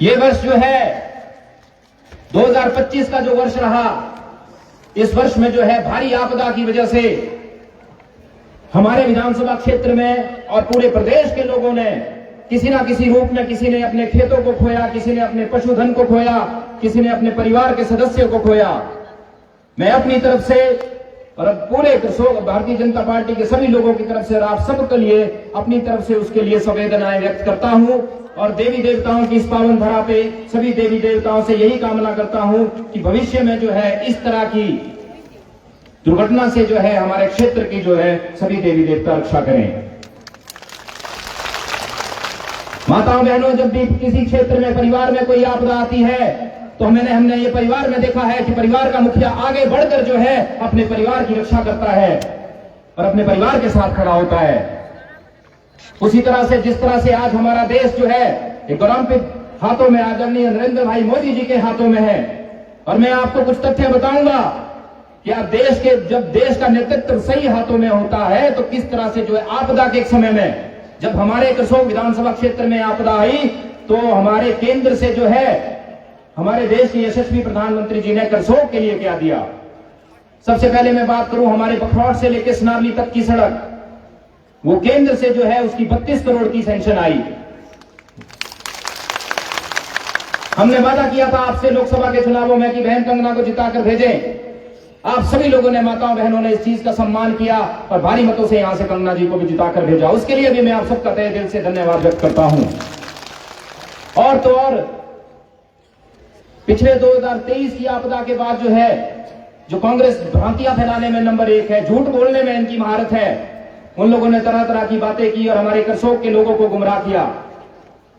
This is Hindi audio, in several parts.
ये वर्ष जो है 2025 का जो वर्ष रहा, इस वर्ष में जो है भारी आपदा की वजह से हमारे विधानसभा क्षेत्र में और पूरे प्रदेश के लोगों ने किसी ना किसी रूप में, किसी ने अपने खेतों को खोया, किसी ने अपने पशुधन को खोया, किसी ने अपने परिवार के सदस्यों को खोया। मैं अपनी तरफ से और पूरे भारतीय जनता पार्टी के सभी लोगों की तरफ से आप सबके लिए अपनी तरफ से उसके लिए संवेदनाएं व्यक्त करता हूं और देवी देवताओं की इस पावन धरा पे सभी देवी देवताओं से यही कामना करता हूं कि भविष्य में जो है इस तरह की दुर्घटना से जो है हमारे क्षेत्र की जो है सभी देवी देवता रक्षा करें। माताओं बहनों, जब भी किसी क्षेत्र में परिवार में कोई आपदा आती है तो हमने ये परिवार में देखा है कि परिवार का मुखिया आगे बढ़कर जो है अपने परिवार की रक्षा करता है और अपने परिवार के साथ खड़ा होता है। उसी तरह से जिस तरह से आज हमारा देश जो है एक गौरवान्वित हाथों में आदरणीय नरेंद्र भाई मोदी जी के हाथों में है। और मैं आपको कुछ तथ्य बताऊंगा कि आप जब देश का नेतृत्व सही हाथों में होता है तो किस तरह से जो है आपदा के एक समय में जब हमारे करसोग विधानसभा क्षेत्र में आपदा आई तो हमारे केंद्र से जो है हमारे देश के यशस्वी प्रधानमंत्री जी ने करसोग के लिए क्या दिया। सबसे पहले मैं बात करूं हमारे बखरौट से लेकर सनारली तक की सड़क, वो केंद्र से जो है उसकी 32 करोड़ की सैंक्शन आई। हमने वादा किया था आपसे लोकसभा के चुनावों में कि बहन कंगना को जिताकर भेजें। आप सभी लोगों ने, माताओं बहनों ने इस चीज का सम्मान किया और भारी मतों से यहां से कंगना जी को भी जिताकर भेजा। उसके लिए भी मैं आप सबका तहे दिल से धन्यवाद व्यक्त करता हूं। और तो और पिछले 2023 की आपदा के बाद जो है जो कांग्रेस भ्रांतियां फैलाने में नंबर 1 है, झूठ बोलने में इनकी महारत है, उन लोगों ने तरह तरह की बातें की और हमारे करसोग के लोगों को गुमराह किया।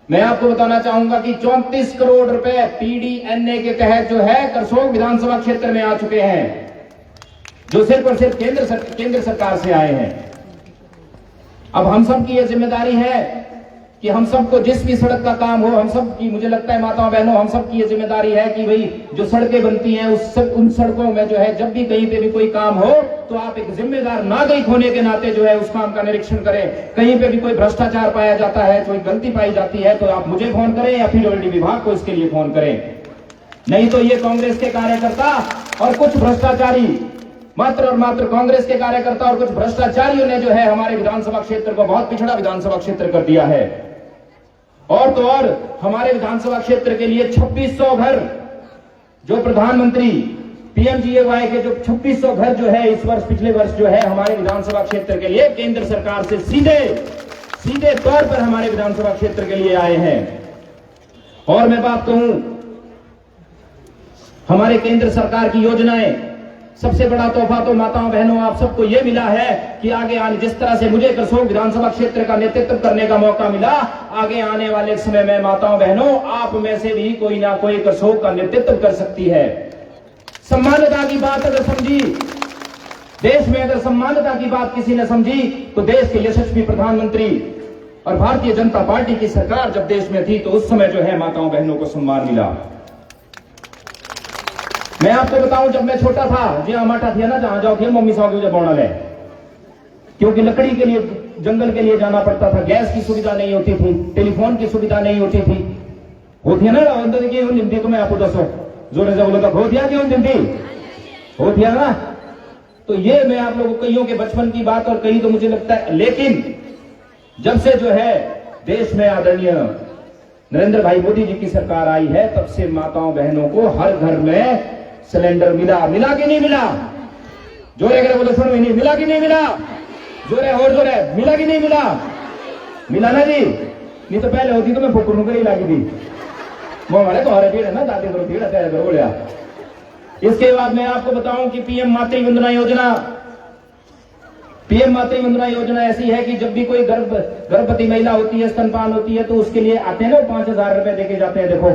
मैं आपको बताना चाहूंगा कि 34 करोड़ रुपए पीडीएनए के तहत जो है करसोग विधानसभा क्षेत्र में आ चुके हैं, जो सिर्फ और सिर्फ केंद्र सरकार से आए हैं। अब हम सब की यह जिम्मेदारी है कि हम सबको जिस भी सड़क का काम हो, हम सब की, मुझे लगता है माताओं बहनों, हम सब की यह जिम्मेदारी है कि भाई जो सड़कें बनती हैं उन सड़कों में जो है जब भी कहीं पे भी कोई काम हो तो आप एक जिम्मेदार नागरिक होने के नाते जो है उस काम का निरीक्षण करें। कहीं पे भी कोई भ्रष्टाचार पाया जाता है, कोई गलती पाई जाती है तो आप मुझे फोन करें या पीडब्ल्यूडी विभाग को इसके लिए फोन करें। नहीं तो ये कांग्रेस के कार्यकर्ता और कुछ भ्रष्टाचारी, मात्र और मात्र कांग्रेस के कार्यकर्ता और कुछ भ्रष्टाचारियों ने जो है हमारे विधानसभा क्षेत्र को बहुत पिछड़ा विधानसभा क्षेत्र कर दिया है। और तो और हमारे विधानसभा क्षेत्र के लिए 2600 घर जो प्रधानमंत्री पीएमजीएवाई के जो 2600 घर जो है इस वर्ष, पिछले वर्ष जो है हमारे विधानसभा क्षेत्र के लिए केंद्र सरकार से सीधे तौर पर हमारे विधानसभा क्षेत्र के लिए आए हैं। और मैं बात कहूं हमारे केंद्र सरकार की योजनाएं, सबसे बड़ा तोहफा तो माताओं बहनों आप सबको यह मिला है कि आगे आने, जिस तरह से मुझे करसोग विधानसभा क्षेत्र का नेतृत्व करने का मौका मिला, आगे आने वाले समय में माताओं बहनों आप में से भी कोई ना कोई करसोग का नेतृत्व कर सकती है। सम्मानता की बात अगर समझी, देश में अगर सम्मानता की बात किसी ने समझी तो देश के यशस्वी प्रधानमंत्री और भारतीय जनता पार्टी की सरकार जब देश में थी तो उस समय जो है माताओं बहनों को सम्मान मिला। मैं आपको बताऊं, जब मैं छोटा था, जी माठा थी ना, जहां जाओ थे मम्मी साहब मुझे बोना ले, क्योंकि लकड़ी के लिए जंगल के लिए जाना पड़ता था, गैस की सुविधा नहीं होती थी, टेलीफोन की सुविधा नहीं होती थी। होती है ना हिंदी तो मैं आपको दसो जोरे से बोलो तो होती है क्यों हिंदी होती है ना। तो ये मैं आप लोगों कईयों के बचपन की बात और कई तो मुझे लगता है, लेकिन जब से जो है देश में आदरणीय नरेंद्र भाई मोदी जी की सरकार आई है तब से माताओं बहनों को हर घर में सिलेंडर मिला कि नहीं मिला? जोरे करे बोलो, सुनो नहीं मिला कि नहीं मिला? जोरे और जोरे, मिला कि नहीं मिला? मिला ना जी? नहीं तो पहले होती तो मैं फुकरू कर ही लगी थी, वो हमारे तो हरे पेड़ है ना, दाते करो पेड़ तैयार बोलिया। इसके बाद मैं आपको बताऊं कि पीएम मातृ वंदना योजना ऐसी है कि जब भी कोई गर्भवती महिला होती है, स्तनपान होती है तो उसके लिए आते हैं ना 5000 रुपए देके जाते हैं। देखो,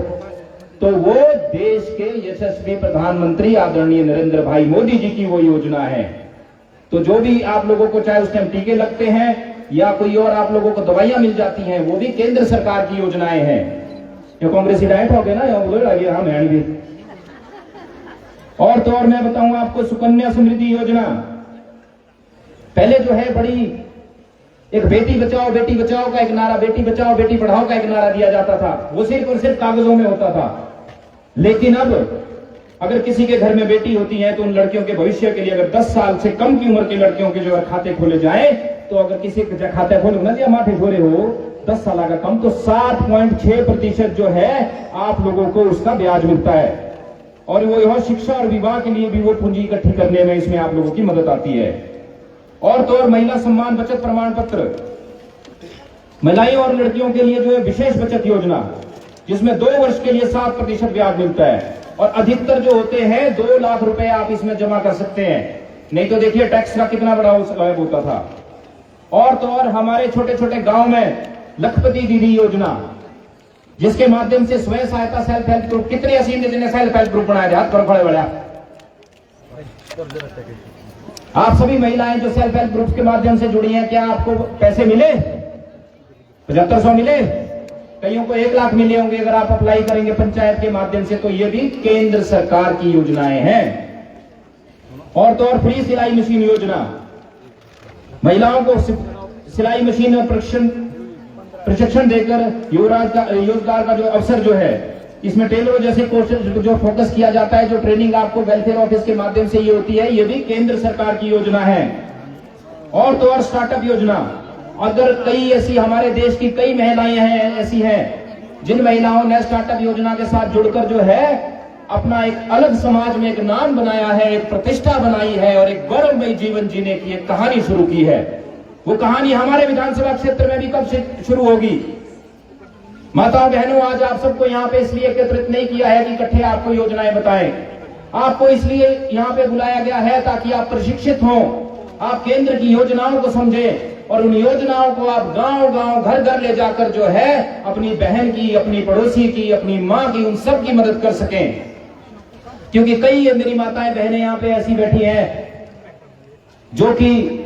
तो वो देश के यशस्वी प्रधानमंत्री आदरणीय नरेंद्र भाई मोदी जी की वो योजना है। तो जो भी आप लोगों को चाहे उस टाइम टीके लगते हैं या कोई और आप लोगों को दवाइयां मिल जाती हैं, वो भी केंद्र सरकार की योजनाएं हैं। ये कांग्रेसी डाइट हो गए ना, हम हैं भी। और तो और मैं बताऊं आपको, सुकन्या समृद्धि योजना पहले जो है बड़ी एक बेटी बचाओ का एक नारा, बेटी बचाओ बेटी पढ़ाओ का एक नारा दिया जाता था। वो सिर्फ और सिर्फ कागजों में होता था। लेकिन अब अगर किसी के घर में बेटी होती है तो उन लड़कियों के भविष्य के लिए अगर 10 साल से कम की उम्र की लड़कियों के जो खाते खोले जाए, तो अगर किसी के खाते खोले ना जी माठे छोरे हो 10 साल का कम, तो 7.6% जो है आप लोगों को उसका ब्याज मिलता है। और वो यह शिक्षा और विवाह के लिए भी वो पूंजी इकट्ठी करने में इसमें आप लोगों की मदद आती है। और तो और महिला सम्मान बचत प्रमाण पत्र, महिलाएं और लड़कियों के लिए जो है विशेष बचत योजना, जिसमें 2 वर्ष के लिए 7% ब्याज मिलता है। और अधिकतर जो होते हैं 2 लाख रुपए आप इसमें जमा कर सकते हैं, नहीं तो देखिए टैक्स का कितना बड़ा स्लैब होता था। और तो और हमारे छोटे छोटे गांव में लखपति दीदी योजना, जिसके माध्यम से स्वयं सहायता सेल्फ हेल्प ग्रुप, कितने असीम जिन्हें सेल्फ हेल्प ग्रुप बनाए थे, हाथ पर खड़े बड़ा। आप सभी महिलाएं जो सेल्फ हेल्प ग्रुप के माध्यम से जुड़ी हैं, क्या आपको पैसे मिले? 7500 मिले, कईयों को 1 लाख मिले होंगे अगर आप अप्लाई करेंगे पंचायत के माध्यम से। तो ये भी केंद्र सरकार की योजनाएं हैं। और तो और फ्री सिलाई मशीन योजना, महिलाओं को सिलाई मशीन और प्रशिक्षण देकर रोजगार का जो अवसर जो है, इसमें टेलरों जैसे कोर्सेज जो फोकस किया जाता है, जो ट्रेनिंग आपको वेलफेयर ऑफिस के माध्यम से ये होती है, ये भी केंद्र सरकार की योजना है। और तो और स्टार्टअप योजना, अगर कई ऐसी हमारे देश की कई महिलाएं हैं ऐसी हैं जिन महिलाओं ने स्टार्टअप योजना के साथ जुड़कर जो है अपना एक अलग समाज में एक नाम बनाया है, एक प्रतिष्ठा बनाई है और एक गौरवमयी जीवन जीने की एक कहानी शुरू की है। वो कहानी हमारे विधानसभा क्षेत्र में भी कब से शुरू होगी? माताओं बहनों, आज आप सबको यहाँ पे इसलिए एकत्रित नहीं किया है कि इकट्ठे आपको योजनाएं बताएं। आपको इसलिए यहाँ पे बुलाया गया है ताकि आप प्रशिक्षित हों, आप केंद्र की योजनाओं को समझें और उन योजनाओं को आप गांव गांव घर घर ले जाकर जो है अपनी बहन की, अपनी पड़ोसी की, अपनी मां की, उन सब की मदद कर सकें। क्योंकि कई मेरी माताएं बहनें यहाँ पे ऐसी बैठी हैं जो कि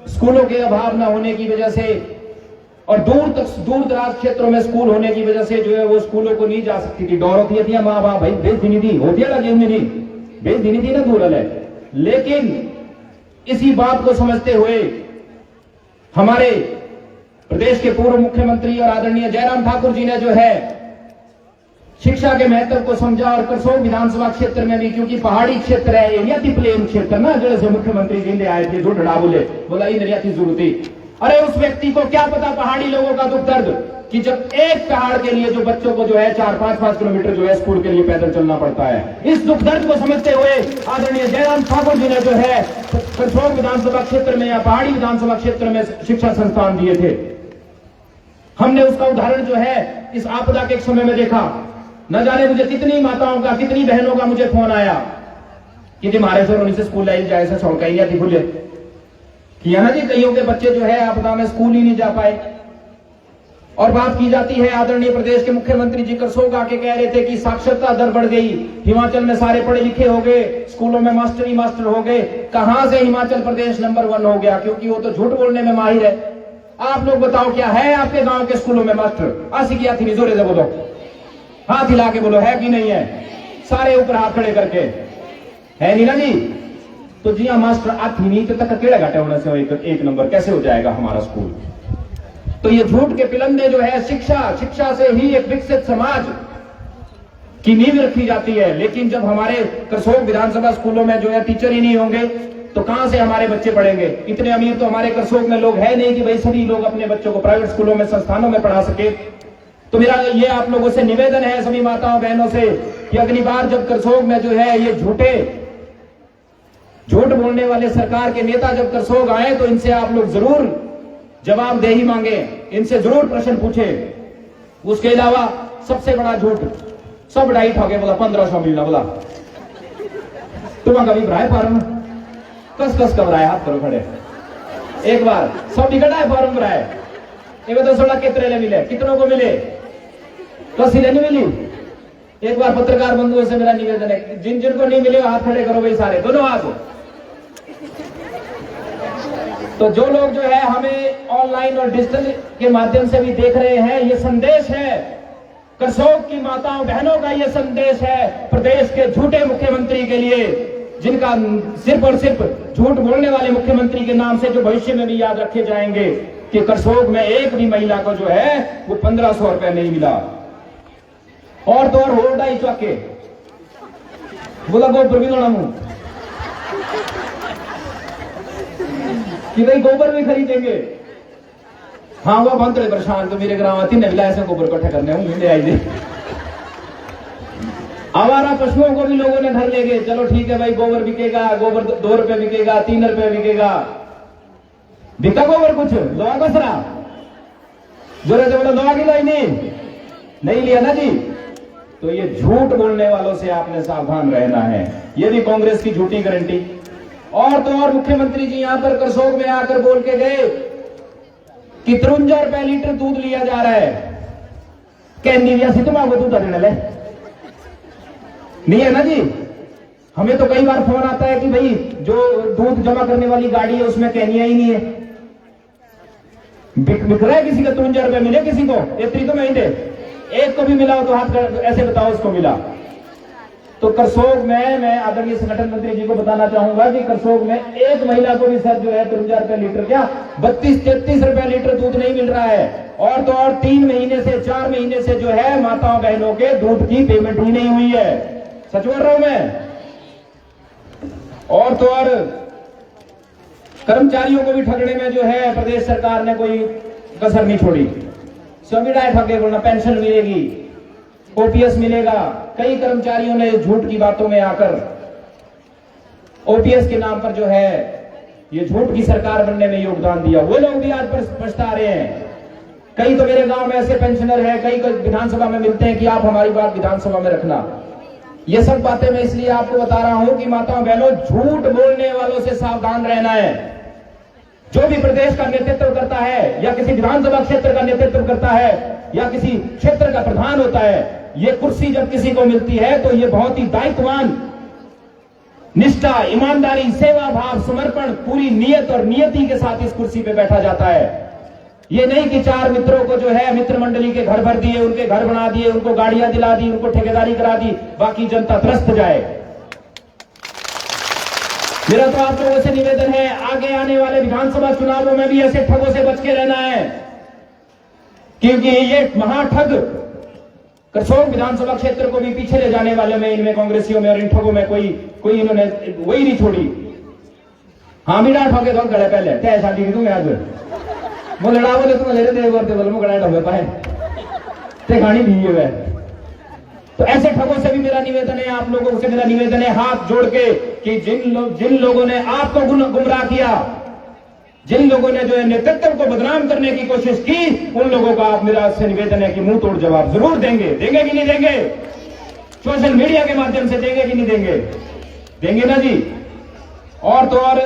स्कूलों के अभाव न होने की वजह से और दूर दराज क्षेत्रों में स्कूल होने की वजह से जो है वो स्कूलों को नहीं जा सकती थी। डर होती थी माँ बाप भाई भेज देनी थी, होती लगी नहीं भेज देनी थी ना दूर है। लेकिन इसी बात को समझते हुए हमारे प्रदेश के पूर्व मुख्यमंत्री और आदरणीय जयराम ठाकुर जी ने जो है शिक्षा के महत्व को समझा और करसोग विधानसभा क्षेत्र में भी, क्योंकि पहाड़ी क्षेत्र है, एरियाती प्लेन क्षेत्र ना, जैसे मुख्यमंत्री जी ले आए थे जो डड़ा बोला इन एरियाती जरूरत। अरे उस व्यक्ति को क्या पता पहाड़ी लोगों का दुख दर्द, कि जब एक पहाड़ के लिए जो बच्चों को जो है 4-5 किलोमीटर जो है स्कूल के लिए पैदल चलना पड़ता है। इस दुख दर्द को समझते हुए आदरणीय जयराम ठाकुर जी ने जो है करसोग विधानसभा क्षेत्र में या पहाड़ी विधानसभा क्षेत्र में शिक्षा संस्थान दिए थे। हमने उसका उदाहरण जो है इस आपदा के समय में देखा। न जाने मुझे कितनी माताओं का, कितनी बहनों का मुझे फोन आया कि जी हमारे से से स्कूल लाई जाए, सड़का ही नहीं खुले किया ना जी। कईयों के बच्चे जो है आपदा में स्कूल ही नहीं जा पाए। और बात की जाती है, आदरणीय प्रदेश के मुख्यमंत्री जी करसोग आके कह रहे थे कि साक्षरता दर बढ़ गई, हिमाचल में सारे पढ़े लिखे हो गए, स्कूलों में मास्टर ही मास्टर हो गए। कहां से हिमाचल प्रदेश नंबर 1 हो गया? क्योंकि वो तो झूठ बोलने में माहिर है। आप लोग बताओ, क्या है आपके गांव के स्कूलों में मास्टर? आसी किया थी जोरे से बोलो, हाथ हिला के बोलो, है कि नहीं है? सारे ऊपर हाथ खड़े करके, है नहीं ना जी? तो जी हाँ, मास्टर आती नहीं तो तक केड़ा घाटे होने से एक नंबर कैसे हो जाएगा हमारा स्कूल? तो ये झूठ के पिलंदे जो है, शिक्षा से ही एक विकसित समाज की नींव रखी जाती है। लेकिन जब हमारे करसोग विधानसभा स्कूलों में जो है टीचर ही नहीं होंगे तो कहां से हमारे बच्चे पढ़ेंगे? इतने अमीर तो हमारे करसोग में लोग है नहीं कि भाई सभी लोग अपने बच्चों को प्राइवेट स्कूलों में, संस्थानों में पढ़ा सके। तो मेरा ये आप लोगों से निवेदन है, सभी माताओं बहनों से, कि अगली बार जब करसोग में जो है ये झूठ बोलने वाले सरकार के नेता जब करसोग आए तो इनसे आप लोग जरूर जवाबदेही मांगे, इनसे जरूर प्रश्न पूछे। उसके अलावा सबसे बड़ा झूठ, सब डाइट हो गए, बोला 1500 मिलना, बोला तुम कभी भराए फार्म? कस घबराए, हाथ करो खड़े। एक बार सब निकटा है फॉर्म भराए, ये तो सोलह कितने मिले, कितनों को मिले? तो सीधे नहीं मिली। एक बार पत्रकार बंधुओं से मेरा निवेदन है, जिन जिनको नहीं मिले हाथ खड़े करो भाई, सारे दोनों हाथ। तो जो लोग जो है हमें ऑनलाइन और डिजिटल के माध्यम से भी देख रहे हैं, ये संदेश है करसोग की माताओं बहनों का, ये संदेश है प्रदेश के झूठे मुख्यमंत्री के लिए, जिनका सिर्फ और सिर्फ झूठ बोलने वाले मुख्यमंत्री के नाम से जो भविष्य में भी याद रखे जाएंगे। कि करसोग में एक भी महिला को जो है वो 1500 रुपए नहीं मिला। और तो और होल्डा ही चौके बोला गोबर भी लोना मुंह कि भाई गोबर भी खरीदेंगे। हाँ वो बहुत परेशान तो मेरे ग्राम तीन मिला ऐसे गोबर इकट्ठा करने हूँ आई दे। आवारा पशुओं को भी लोगों ने घर ले गए, चलो ठीक है भाई गोबर बिकेगा, गोबर 2 रुपए बिकेगा, 3 रुपए बिकेगा, बिका गोबर कुछ लोहा कसरा जोरे से बोला लोहा किलो ही नहीं लिया ना जी। तो ये झूठ बोलने वालों से आपने सावधान रहना है, ये भी कांग्रेस की झूठी गारंटी। और तो और मुख्यमंत्री जी यहां पर करसोग में आकर बोल के गए कि 53 रुपए लीटर दूध लिया जा रहा है। कहनी दिया सी तुम्हारा दूध देने ले नहीं है ना जी। हमें तो कई बार फोन आता है कि भाई जो दूध जमा करने वाली गाड़ी है उसमें कहनिया ही नहीं है, बिक रहा है किसी का 53 रुपए मिले किसी को, इतनी तो नहीं दे, एक को भी मिला हो तो हाथ ऐसे बताओ उसको मिला। तो करसोग में मैं आदरणीय संगठन मंत्री जी को बताना चाहूंगा कि करसोग में एक महिला को भी सर जो है 53 रुपए लीटर क्या 32-33 रुपए लीटर दूध नहीं मिल रहा है। और तो और 3 महीने से 4 महीने से जो है माताओं बहनों के दूध की पेमेंट ही नहीं हुई है, सच बोल रहा हूं मैं। और तो और कर्मचारियों को भी ठगने में जो है प्रदेश सरकार ने कोई कसर नहीं छोड़ी। सविड़ा ठगे बोलना पेंशन मिलेगी, ओपीएस मिलेगा। कई कर्मचारियों ने झूठ की बातों में आकर ओपीएस के नाम पर जो है ये झूठ की सरकार बनने में योगदान दिया, वो लोग भी आज पर पछता रहे हैं। कई तो मेरे गांव में ऐसे पेंशनर हैं, कई विधानसभा में मिलते हैं कि आप हमारी बात विधानसभा में रखना। ये सब बातें मैं इसलिए आपको बता रहा हूं कि माताओं बहनों झूठ बोलने वालों से सावधान रहना है। जो भी प्रदेश का नेतृत्व करता है या किसी विधानसभा क्षेत्र का नेतृत्व करता है या किसी क्षेत्र का प्रधान होता है, ये कुर्सी जब किसी को मिलती है तो ये बहुत ही दायित्ववान, निष्ठा, ईमानदारी, सेवा भाव, समर्पण, पूरी नियत और नियति के साथ इस कुर्सी पे बैठा जाता है। ये नहीं कि 4 मित्रों को जो है मित्र मंडली के घर भर दिए, उनके घर बना दिए, उनको गाड़ियां दिला दी, उनको ठेकेदारी करा दी, बाकी जनता त्रस्त जाए। मेरा तो आप लोगों से निवेदन है, आगे आने वाले विधानसभा चुनावों में भी ऐसे ठगों से बच के रहना है, क्योंकि ये महाठग करसोग विधानसभा क्षेत्र को भी पीछे ले जाने वाले में इनमें कांग्रेसियों में और इन ठगों में कोई इन्होंने वही नहीं छोड़ी। हाँ मीडा ठगे तो गड़े पहले तय शादी की तुम्हें आज वो लड़ा बोले तुम ले रहे बोलते बोले गड़ा ठगे पाए ते खानी भी है। तो ऐसे ठगों से भी मेरा निवेदन है, आप लोगों से मेरा निवेदन है हाथ जोड़ के कि जिन लोगों ने आपको गुमराह किया, जिन लोगों ने जो है नेतृत्व को बदनाम करने की कोशिश की, उन लोगों का आप मेरा से निवेदन है कि मुंह तोड़ जवाब जरूर देंगे कि नहीं देंगे? सोशल मीडिया के माध्यम से देंगे कि नहीं देंगे? देंगे ना जी। और तो और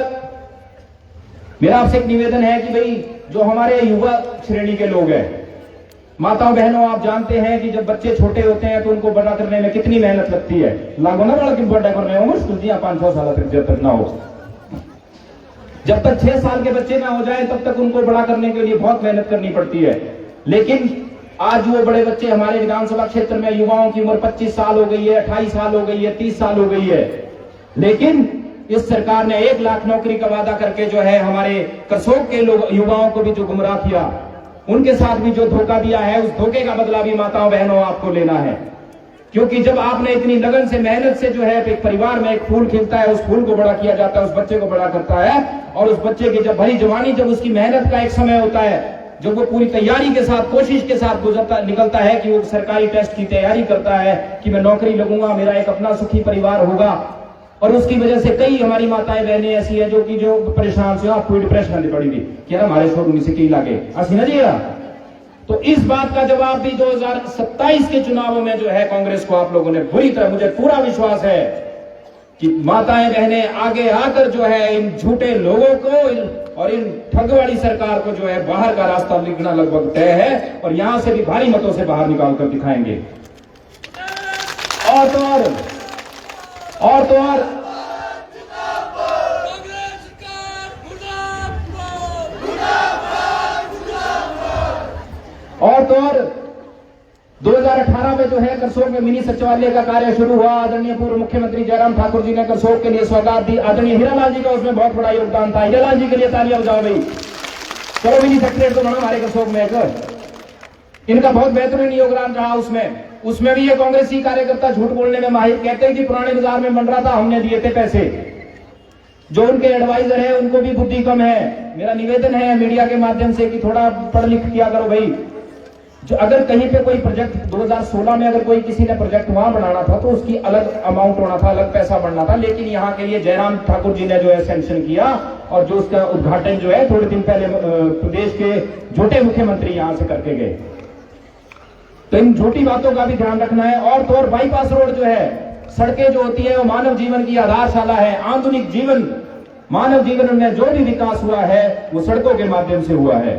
मेरा आपसे एक निवेदन है कि भाई जो हमारे युवा श्रेणी के लोग हैं, माताओं बहनों, आप जानते हैं कि जब बच्चे छोटे होते हैं तो उनको बड़ा करने में कितनी मेहनत लगती है। लागो ना बड़ा क्यों बड़ा करने हो मुश्किल जी 5-6 साल तक ना हो, जब तक 6 साल के बच्चे ना हो जाए तब तक उनको बड़ा करने के लिए बहुत मेहनत करनी पड़ती है। लेकिन आज वो बड़े बच्चे हमारे विधानसभा क्षेत्र में युवाओं की उम्र 25 साल हो गई है, 28 साल हो गई है, 30 साल हो गई है, लेकिन इस सरकार ने 1 लाख नौकरी का वादा करके जो है हमारे करसोग के लोग युवाओं को भी जो गुमराह किया, उनके साथ भी जो धोखा दिया है, उस धोखे का बदला भी माताओं बहनों आपको लेना है। क्योंकि जब आपने इतनी लगन से मेहनत से जो है एक परिवार में एक फूल खिलता है, उस फूल को बड़ा किया जाता है, उस बच्चे को बड़ा करता है, और उस बच्चे की जब भरी जवानी, जब उसकी मेहनत का एक समय होता है, जब वो पूरी तैयारी के साथ, कोशिश के साथ निकलता है कि वो सरकारी टेस्ट की तैयारी करता है कि मैं नौकरी लगूंगा, मेरा एक अपना सुखी परिवार होगा, और उसकी वजह से कई हमारी माताएं बहनें ऐसी है जो परेशान से आपको डिप्रेशन में पड़ी थी कि हमारे शोरूम से कई लागे असी ना जी। तो इस बात का जवाब भी 2027 के चुनावों में जो है कांग्रेस को आप लोगों ने बुरी तरह, मुझे पूरा विश्वास है कि माताएं बहनें आगे आकर जो है इन झूठे लोगों को और इन ठगवाड़ी सरकार को जो है बाहर का रास्ता निकलना लगभग तय है, और यहां से भी भारी मतों से बाहर निकाल कर दिखाएंगे। और तो 2018 में जो है करसोग में मिनी सचिवालय का कार्य शुरू हुआ। आदरणीय पूर्व मुख्यमंत्री जयराम ठाकुर जी ने करसोग के लिए सौगात दी। आदरणीय हीरालाल जी का उसमें बहुत बड़ा योगदान था। हीरालाल जी के लिए तालियां बजाओ भाई। चलो मिनी सेक्रेटरी तो बना हमारे करसोग में एक, इनका बहुत बेहतरीन योगदान रहा उसमें भी ये कांग्रेसी कार्यकर्ता झूठ बोलने में माहिर, कहते हैं कि पुराने बाजार में बन रहा था, हमने दिए थे पैसे। जो उनके एडवाइजर है उनको भी बुद्धि कम है। मेरा निवेदन है मीडिया के माध्यम से कि थोड़ा पढ़ लिख किया करो भाई। जो अगर कहीं पे कोई प्रोजेक्ट 2016 में अगर कोई किसी ने प्रोजेक्ट वहां बनाना था तो उसकी अलग अमाउंट होना था, अलग पैसा बढ़ना था, लेकिन यहाँ के लिए जयराम ठाकुर जी ने जो है सैंक्शन किया और जो उसका उद्घाटन जो है थोड़े दिन पहले प्रदेश के झूठे मुख्यमंत्री यहां से करके गए। तो इन झूठी बातों का भी ध्यान रखना है। और तो और बाईपास रोड जो है, सड़कें जो होती है वो मानव जीवन की आधारशाला है। आधुनिक जीवन, मानव जीवन में जो भी विकास हुआ है वो सड़कों के माध्यम से हुआ है।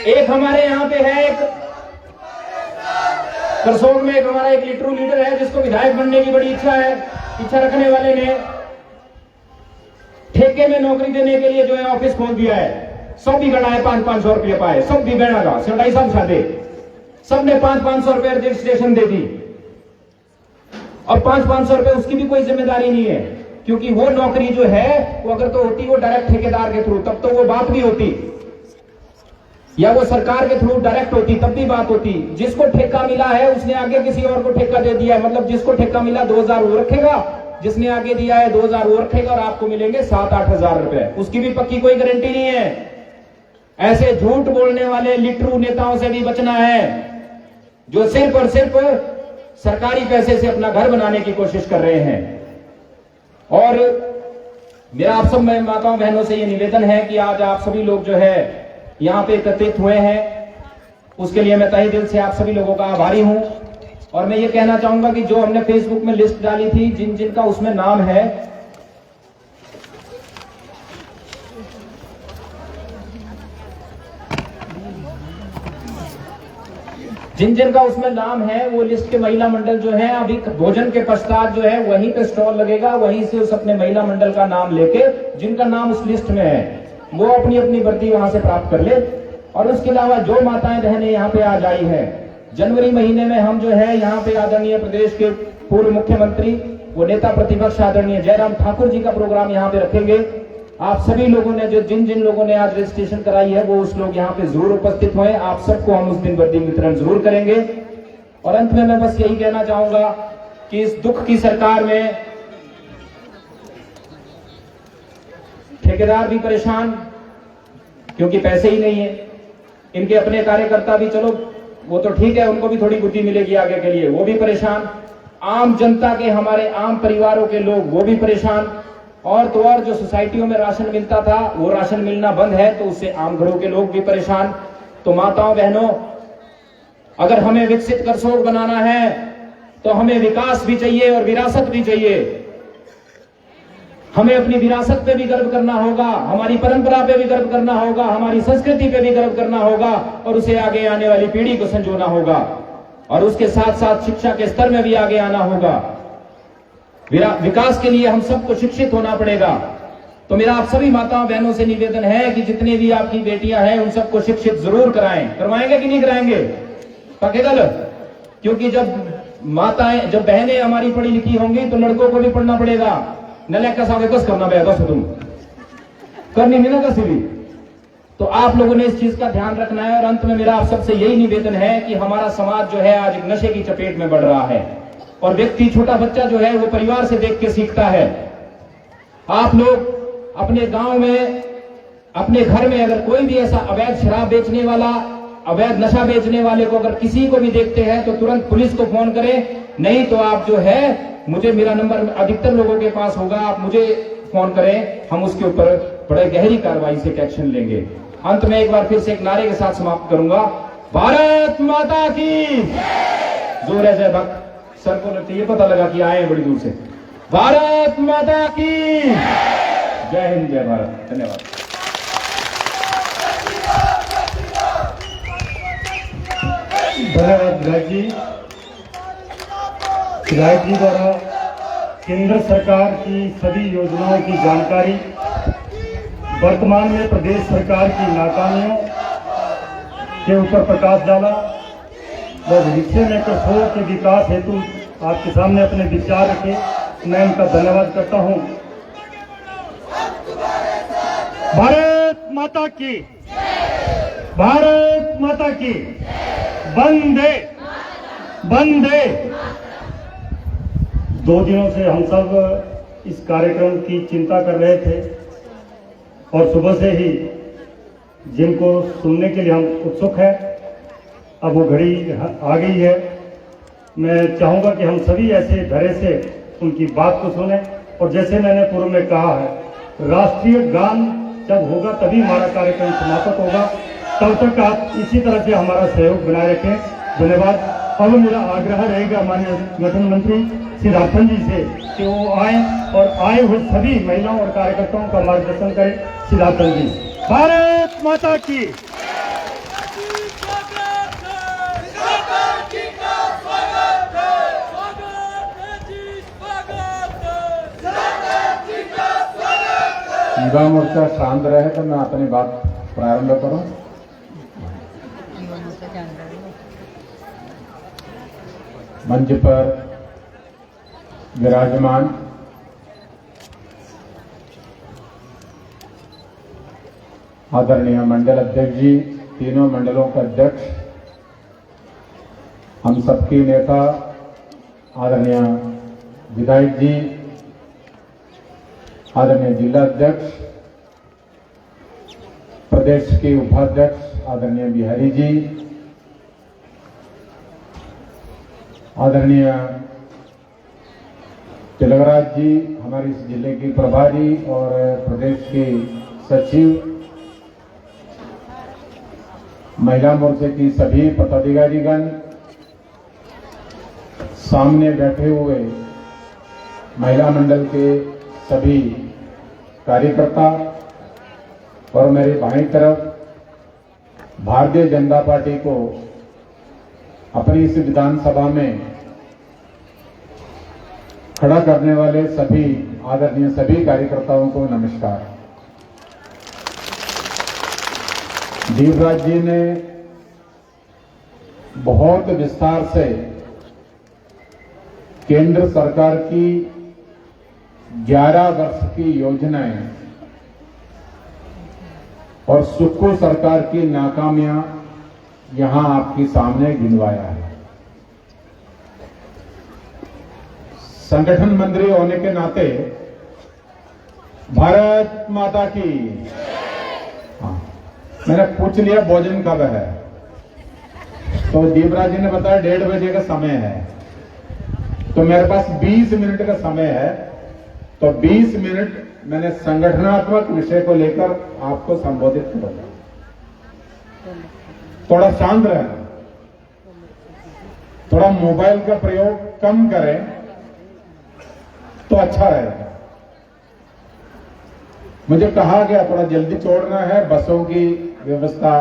एक हमारे यहाँ पे है, एक करसोग में एक हमारा एक लिटरू लीडर है जिसको विधायक बनने की बड़ी इच्छा है। इच्छा रखने वाले ने ठेके में नौकरी देने के लिए जो है ऑफिस खोल दिया है। सब भी गड़ा है 500-500 रुपये पाए, सब भी बैठा सिलाई सब साधे, सबने 500-500 रुपये रजिस्ट्रेशन दे दी और 500-500 रुपये उसकी भी कोई जिम्मेदारी नहीं है, क्योंकि वो नौकरी जो है वो अगर तो होती वो डायरेक्ट ठेकेदार के थ्रू, तब तो वो बात भी होती, या वो सरकार के थ्रू डायरेक्ट होती तब भी बात होती। जिसको ठेका मिला है उसने आगे किसी और को ठेका दे दिया है, मतलब जिसको ठेका मिला 2000 वो रखेगा, जिसने आगे दिया है 2000 वो रखेगा और आपको मिलेंगे 7-8 हजार रुपए। उसकी भी पक्की कोई गारंटी नहीं है। ऐसे झूठ बोलने वाले लिटरू नेताओं से भी बचना है जो सिर्फ और सिर्फ सरकारी पैसे से अपना घर बनाने की कोशिश कर रहे हैं। और मेरा आप सब माताओं बहनों से ये निवेदन है कि आज आप सभी लोग जो है यहां पे एकत्रित हुए हैं, उसके लिए मैं तहे दिल से आप सभी लोगों का आभारी हूं। और मैं ये कहना चाहूंगा कि जो हमने फेसबुक में लिस्ट डाली थी, जिन जिन का उसमें नाम है, जिन जिन का उसमें नाम है वो लिस्ट के महिला मंडल जो है अभी भोजन के पश्चात जो है वहीं पे स्टॉल लगेगा, वहीं से उस अपने महिला मंडल का नाम लेके जिनका नाम उस लिस्ट में है वो अपनी अपनी वर्दी वहां से प्राप्त कर ले। और उसके अलावा जो माताएं बहनें यहाँ पे आज आई है, जनवरी महीने में हम जो है यहाँ पे आदरणीय प्रदेश के पूर्व मुख्यमंत्री वो नेता प्रतिपक्ष आदरणीय जयराम ठाकुर जी का प्रोग्राम यहाँ पे रखेंगे। आप सभी लोगों ने जो जिन जिन लोगों ने आज रजिस्ट्रेशन कराई है वो उस लोग यहाँ पे जरूर उपस्थित हुए। आप सबको हम उस दिन वर्दी वितरण जरूर करेंगे। और अंत में मैं बस यही कहना चाहूंगा कि इस दुख की सरकार में ठेकेदार भी परेशान क्योंकि पैसे ही नहीं है, इनके अपने कार्यकर्ता भी, चलो वो तो ठीक है, उनको भी थोड़ी बुद्धि मिलेगी आगे के लिए, वो भी परेशान, आम जनता के हमारे आम परिवारों के लोग वो भी परेशान। और तो और जो सोसाइटियों में राशन मिलता था वो राशन मिलना बंद है, तो उससे आम घरों के लोग भी परेशान। तो माताओं बहनों, अगर हमें विकसित करसोग बनाना है तो हमें विकास भी चाहिए और विरासत भी चाहिए। हमें अपनी विरासत पे भी गर्व करना होगा, हमारी परंपरा पे भी गर्व करना होगा, हमारी संस्कृति पे भी गर्व करना होगा और उसे आगे आने वाली पीढ़ी को संजोना होगा। और उसके साथ साथ शिक्षा के स्तर में भी आगे आना होगा। विकास के लिए हम सबको शिक्षित होना पड़ेगा। तो मेरा आप सभी माताओं बहनों से निवेदन है कि जितनी भी आपकी बेटियां हैं उन सबको शिक्षित जरूर कराएं। करवाएंगे कि नहीं कराएंगे? पक्के गल? क्योंकि जब बहनें हमारी पढ़ी लिखी होंगी तो लड़कों को भी पढ़ना पड़ेगा। नलैक का साथ कस करना पड़ेगा, तुम करनी नहीं ना कसी भी। तो आप लोगों ने इस चीज का ध्यान रखना है। और अंत में मेरा आप सबसे यही निवेदन है कि हमारा समाज जो है आज एक नशे की चपेट में बढ़ रहा है और व्यक्ति, छोटा बच्चा जो है वो परिवार से देख के सीखता है। आप लोग अपने गांव में, अपने घर में अगर कोई भी ऐसा अवैध शराब बेचने वाला, अवैध नशा बेचने वाले को अगर किसी को भी देखते हैं तो तुरंत पुलिस को फोन करें, नहीं तो आप जो है मुझे, मेरा नंबर अधिकतर लोगों के पास होगा, आप मुझे फोन करें, हम उसके ऊपर बड़े गहरी कार्रवाई से एक्शन लेंगे। अंत में एक बार फिर से एक नारे के साथ समाप्त करूंगा, भारत माता की जोर है जय भक्त। सर को लगता है ये पता लगा कि आए हैं बड़ी दूर से। भारत माता की जय हिंद, जय भारत। धन्यवाद। धन्यवाद विधायक जी। विधायक जी द्वारा केंद्र सरकार की सभी योजनाओं की जानकारी, वर्तमान में प्रदेश सरकार की नाकामियों, के ऊपर प्रकाश डाला व भविष्य में कसों के विकास हेतु आपके सामने अपने विचार रखे। मैं इनका धन्यवाद करता हूं। भारत माता की, भारत माता की, वंदे वंदे। 2 दिनों से हम सब इस कार्यक्रम की चिंता कर रहे थे और सुबह से ही जिनको सुनने के लिए हम उत्सुक हैं। अब वो घड़ी आ गई है। मैं चाहूंगा कि हम सभी ऐसे धैर्य से उनकी बात को सुने। और जैसे मैंने पूर्व में कहा है, राष्ट्रीय गान जब होगा तभी हमारा कार्यक्रम समाप्त होगा। तब तक आप इसी तरह से हमारा सहयोग बनाए रखें। धन्यवाद। अब मेरा आग्रह रहेगा माननीय संगठन मंत्री श्री राठौर जी से कि वो आए और आए हुए सभी महिलाओं और कार्यकर्ताओं का मार्गदर्शन करें। श्री राठौर जी। भारत माता की। युवा मोर्चा शांत रहे तो मैं अपनी बात प्रारंभ करूं। मंच पर विराजमान आदरणीय मंडल अध्यक्ष जी, तीनों मंडलों के अध्यक्ष, हम सबके नेता आदरणीय विधायक जी, आदरणीय जिला अध्यक्ष, प्रदेश के उपाध्यक्ष आदरणीय बिहारी जी, आदरणीय तिलकराज जी, हमारे इस जिले के प्रभारी और प्रदेश के सचिव, महिला मोर्चे की सभी पदाधिकारीगण, सामने बैठे हुए महिला मंडल के सभी कार्यकर्ता और मेरे बाईं तरफ भारतीय जनता पार्टी को अपनी इस विधानसभा में खड़ा करने वाले सभी आदरणीय सभी कार्यकर्ताओं को नमस्कार। देवराज जी ने बहुत विस्तार से केंद्र सरकार की 11 वर्ष की योजनाएं और सुक्खू सरकार की नाकामियां यहां आपके सामने गिनवाया है। संगठन मंत्री होने के नाते भारत माता की। हाँ, मैंने पूछ लिया भोजन कब है, तो दीपराज जी ने बताया 1:30 बजे का समय है, तो मेरे पास 20 मिनट का समय है। तो 20 मिनट मैंने संगठनात्मक विषय को लेकर आपको संबोधित करूंगा। थोड़ा शांत रहना, थोड़ा मोबाइल का प्रयोग कम करें तो अच्छा रहेगा। मुझे कहा गया थोड़ा जल्दी छोड़ना है, बसों की व्यवस्था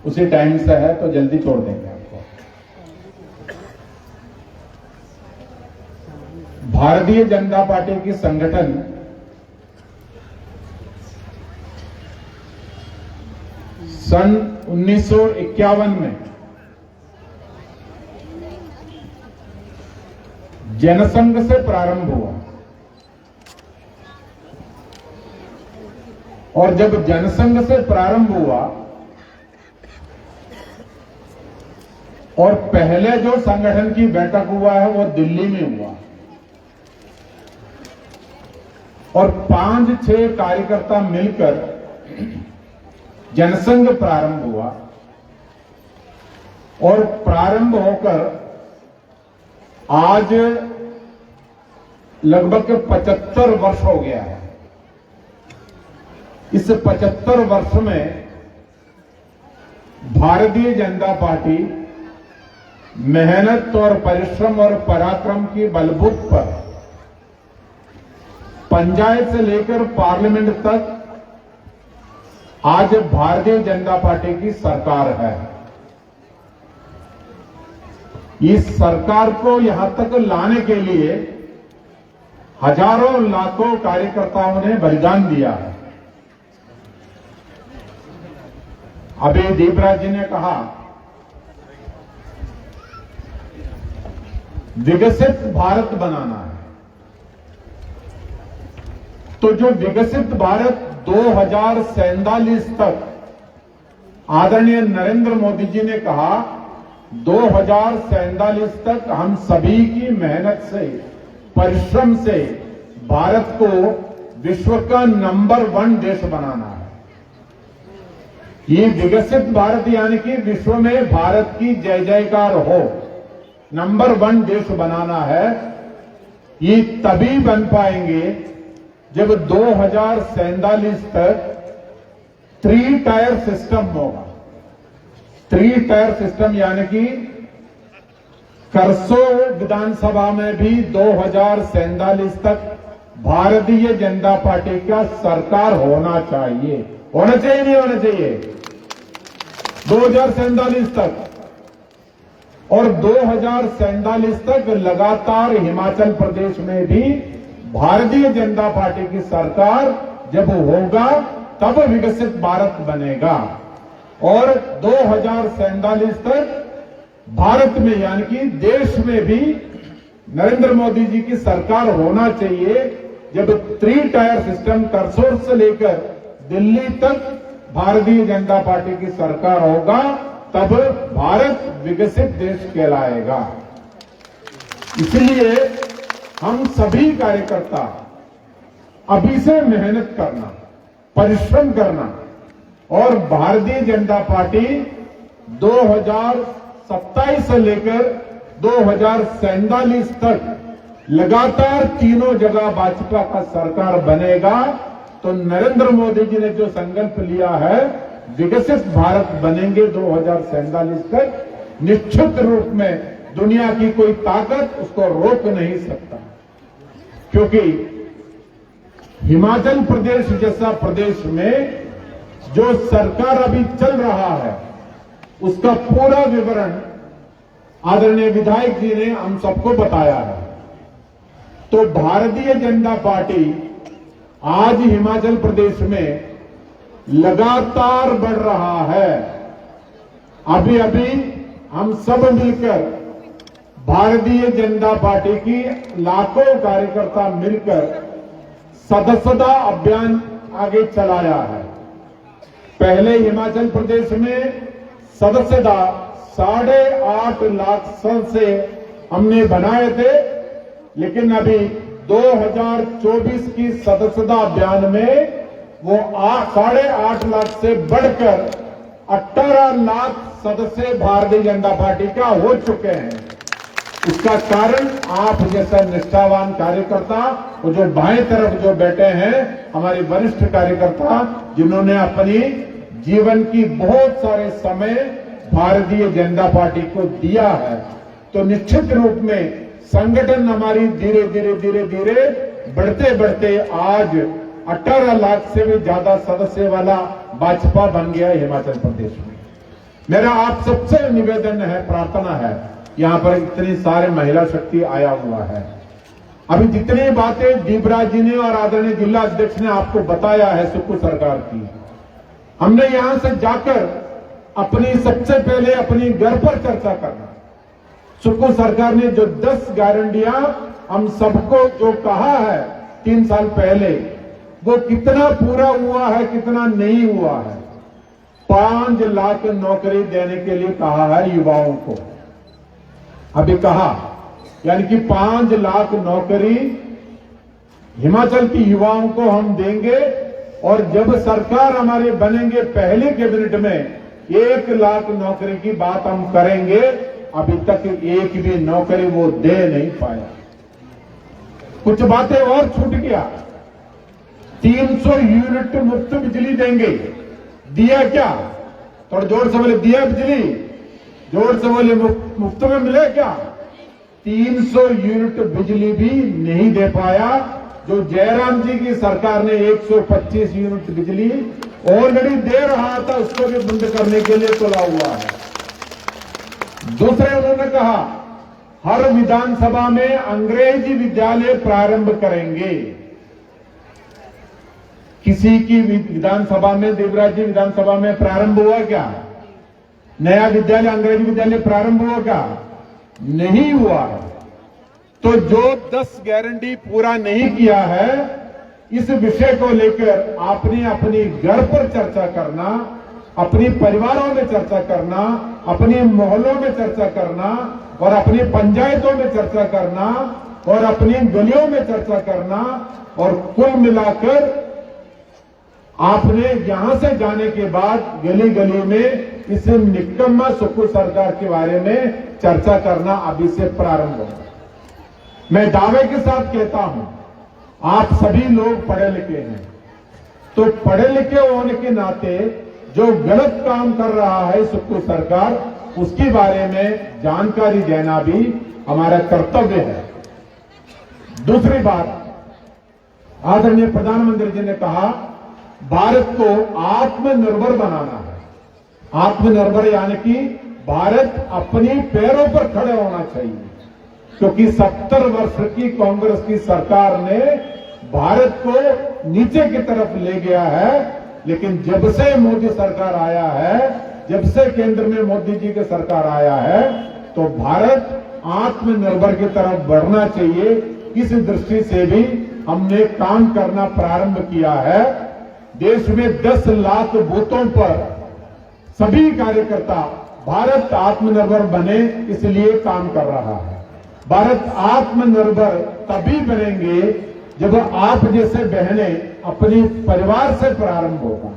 उसी टाइम से है, तो जल्दी छोड़ देंगे आपको। भारतीय जनता पार्टी की संगठन सन 1951 में जनसंघ से प्रारंभ हुआ और जब जनसंघ से प्रारंभ हुआ और पहले जो संगठन की बैठक हुआ है वो दिल्ली में हुआ और 5-6 कार्यकर्ता मिलकर जनसंघ प्रारंभ हुआ और प्रारंभ होकर आज लगभग 75 वर्ष हो गया है। इस 75 वर्ष में भारतीय जनता पार्टी मेहनत और परिश्रम और पराक्रम की बलबूत पर पंचायत से लेकर पार्लियामेंट तक आज भारतीय जनता पार्टी की सरकार है। इस सरकार को यहां तक लाने के लिए हजारों लाखों कार्यकर्ताओं ने बलिदान दिया है। अभी दीपराज जी ने कहा विकसित भारत बनाना है, तो जो विकसित भारत 2047 तक आदरणीय नरेंद्र मोदी जी ने कहा 2047 तक हम सभी की मेहनत से, परिश्रम से भारत को विश्व का नंबर 1 देश बनाना है। ये विकसित भारत यानी कि विश्व में भारत की जय जयकार हो, नंबर 1 देश बनाना है। ये तभी बन पाएंगे जब 2047 तक 3 टायर सिस्टम होगा। 3 टायर सिस्टम यानी कि करसोग विधानसभा में भी 2047 तक भारतीय जनता पार्टी का सरकार होना चाहिए। होना चाहिए नहीं होना चाहिए 2047 तक। और 2047 तक लगातार हिमाचल प्रदेश में भी भारतीय जनता पार्टी की सरकार जब होगा तब विकसित भारत बनेगा। और 2047 तक भारत में यानी कि देश में भी नरेंद्र मोदी जी की सरकार होना चाहिए। जब 3 टायर सिस्टम करसोग से लेकर दिल्ली तक भारतीय जनता पार्टी की सरकार होगा तब भारत विकसित देश कहलाएगा। इसलिए हम सभी कार्यकर्ता अभी से मेहनत करना, परिश्रम करना और भारतीय जनता पार्टी 2027 से लेकर 2047 तक लगातार तीनों जगह भाजपा का सरकार बनेगा। तो नरेंद्र मोदी जी ने जो संकल्प लिया है विकसित भारत बनेंगे 2047 तक, निश्चित रूप में दुनिया की कोई ताकत उसको रोक नहीं सकता। क्योंकि हिमाचल प्रदेश जैसा प्रदेश में जो सरकार अभी चल रहा है उसका पूरा विवरण आदरणीय विधायक जी ने हम सबको बताया है। तो भारतीय जनता पार्टी आज हिमाचल प्रदेश में लगातार बढ़ रहा है। अभी अभी हम सब मिलकर भारतीय जनता पार्टी की लाखों कार्यकर्ता मिलकर सदस्यता अभियान आगे चलाया है। पहले हिमाचल प्रदेश में सदस्यता 8.5 लाख से हमने बनाए थे, लेकिन अभी 2024 की सदस्यता अभियान में वो 8.5 लाख से बढ़कर 18 लाख सदस्य भारतीय जनता पार्टी का हो चुके हैं। इसका कारण आप जैसा निष्ठावान कार्यकर्ता, वो जो बाएं तरफ जो बैठे हैं हमारे वरिष्ठ कार्यकर्ता, जिन्होंने अपनी जीवन की बहुत सारे समय भारतीय जनता पार्टी को दिया है। तो निश्चित रूप में संगठन हमारी धीरे धीरे बढ़ते बढ़ते आज 18 लाख से भी ज्यादा सदस्य वाला भाजपा बन गया है हिमाचल प्रदेश में। मेरा आप सबसे निवेदन है, प्रार्थना है, यहां पर इतनी सारे महिला शक्ति आया हुआ है। अभी जितनी बातें दीपराज जी ने और आदरणीय जिला अध्यक्ष ने आपको बताया है सुक्खू सरकार की, हमने यहां से जाकर अपनी सबसे पहले अपनी घर पर चर्चा करना। सुक्खू सरकार ने जो 10 गारंटियां हम सबको जो कहा है 3 साल पहले, वो कितना पूरा हुआ है, कितना नहीं हुआ है। 5 लाख नौकरी देने के लिए कहा है युवाओं को, अभी कहा, यानी कि 5 लाख नौकरी हिमाचल की युवाओं को हम देंगे। और जब सरकार हमारे बनेंगे पहले कैबिनेट में 1 लाख नौकरी की बात हम करेंगे। अभी तक एक भी नौकरी वो दे नहीं पाया। कुछ बातें और छूट गया। 300 यूनिट मुफ्त बिजली देंगे, दिया क्या? थोड़ा जोर से बोले, दिया बिजली? जोर से बोले, मुफ्त में मिले क्या? 300 यूनिट बिजली भी नहीं दे पाया। जो जयराम जी की सरकार ने 125 यूनिट बिजली ऑलरेडी दे रहा था, उसको भी बंद करने के लिए तुला हुआ है। दूसरे उन्होंने कहा हर विधानसभा में अंग्रेजी विद्यालय प्रारंभ करेंगे। किसी की विधानसभा में, देवराज जी विधानसभा में प्रारंभ हुआ क्या? नया विद्यालय, अंग्रेजी विद्यालय प्रारंभ हुआ क्या? नहीं हुआ है। तो जो 10 गारंटी पूरा नहीं किया है, इस विषय को लेकर आपने अपने घर पर चर्चा करना, अपनी परिवारों में चर्चा करना, अपने मोहल्लों में चर्चा करना और अपनी पंचायतों में चर्चा करना और अपनी गलियों में चर्चा करना, और कुल मिलाकर आपने यहां से जाने के बाद गली गली में इस निकम्मा सुक्खू सरकार के बारे में चर्चा करना अभी से प्रारंभ होगा। मैं दावे के साथ कहता हूं, आप सभी लोग पढ़े लिखे हैं, तो पढ़े लिखे होने के नाते जो गलत काम कर रहा है सुक्खू सरकार, उसके बारे में जानकारी देना भी हमारा कर्तव्य है। दूसरी बात, आदरणीय प्रधानमंत्री जी ने कहा भारत को आत्मनिर्भर बनाना है। आत्मनिर्भर यानी कि भारत अपने पैरों पर खड़े होना चाहिए, क्योंकि 70 वर्ष की कांग्रेस की सरकार ने भारत को नीचे की तरफ ले गया है। लेकिन जब से मोदी सरकार आया है, जब से केंद्र में मोदी जी की सरकार आया है, तो भारत आत्मनिर्भर की तरफ बढ़ना चाहिए। इस दृष्टि से भी हमने काम करना प्रारंभ किया है। देश में 10 लाख बूथों पर सभी कार्यकर्ता भारत आत्मनिर्भर बने, इसलिए काम कर रहा है। भारत आत्मनिर्भर तभी बनेंगे जब आप जैसे बहनें अपने परिवार से प्रारंभ होगा।